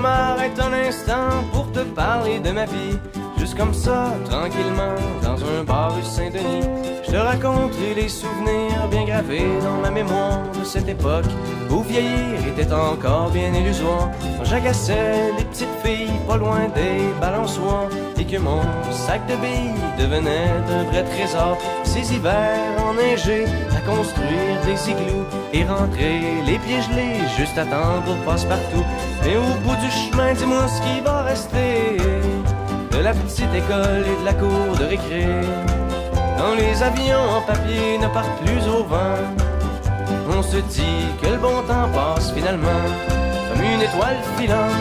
m'arrête un instant pour te parler de ma vie, juste comme ça, tranquillement, dans un bar rue Saint-Denis, je te raconterai les souvenirs bien gravés dans ma mémoire de cette époque où vieillir était encore bien illusoire. Quand j'agaçais les petites filles pas loin des balançoires et que mon sac de billes devenait un vrai trésor. Ces hivers enneigés à construire des igloos et rentrer les pieds gelés juste à temps pour passe-partout. Mais au bout du chemin, dis-moi ce qui va rester de la petite école et de la cour de récré. Quand les avions en papier ne partent plus au vent, on se dit que le bon temps passe finalement comme une étoile filante.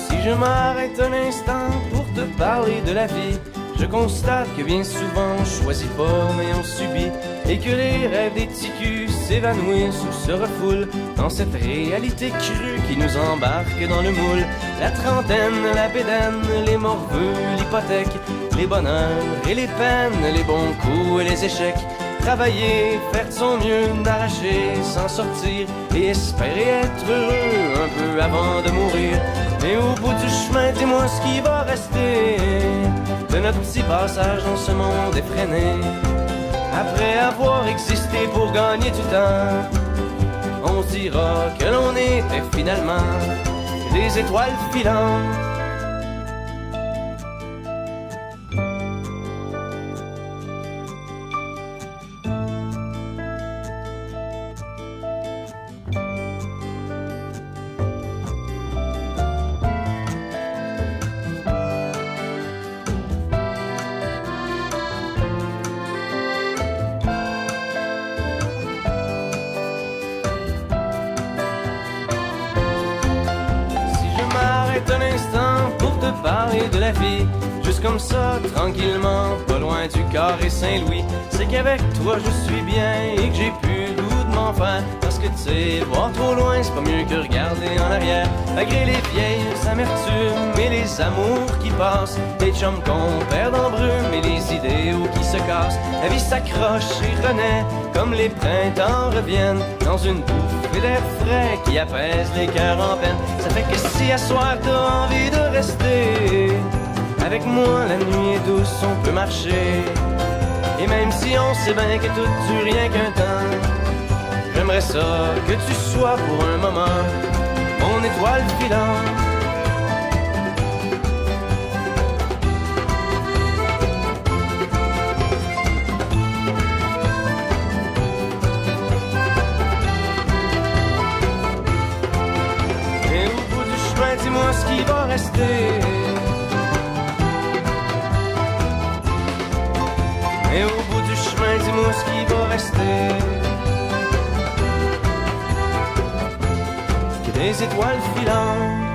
Si je m'arrête un instant pour te parler de la vie, je constate que bien souvent on choisit pas mais on subit, et que les rêves des ticus s'évanouissent ou se refoulent dans cette réalité crue qui nous embarque dans le moule. La trentaine, la bédaine, les morveux, l'hypothèque, les bonheurs et les peines, les bons coups et les échecs. Travailler, faire de son mieux, d'arracher, s'en sortir et espérer être heureux un peu avant de mourir. Mais au bout du chemin, dis-moi ce qui va rester de notre petit passage dans ce monde effréné. Après avoir existé pour gagner du temps, on se dira que l'on était finalement des étoiles filantes. Un instant pour te parler de la vie, juste comme ça, tranquillement, pas loin du carré Saint-Louis, c'est qu'avec toi je suis bien et que j'ai plus le goût de m'en faire. Parce que tu sais, voir trop loin, c'est pas mieux que regarder en arrière. Malgré les vieilles amertumes et les amours qui passent, les chums qu'on perd en brume et les idéaux qui se cassent, la vie s'accroche et renaît comme les printemps reviennent dans une bouffée d'air frais qui apaise les cœurs en peine. Ça fait que si à soir t'as envie de rester avec moi, la nuit est douce, on peut marcher. Et même si on sait bien que tout dure rien qu'un temps, j'aimerais ça que tu sois pour un moment mon étoile filante. Et au bout du chemin, dis-moi ce qui va rester. Et au bout du chemin, dis-moi ce qui va rester. Des étoiles filantes.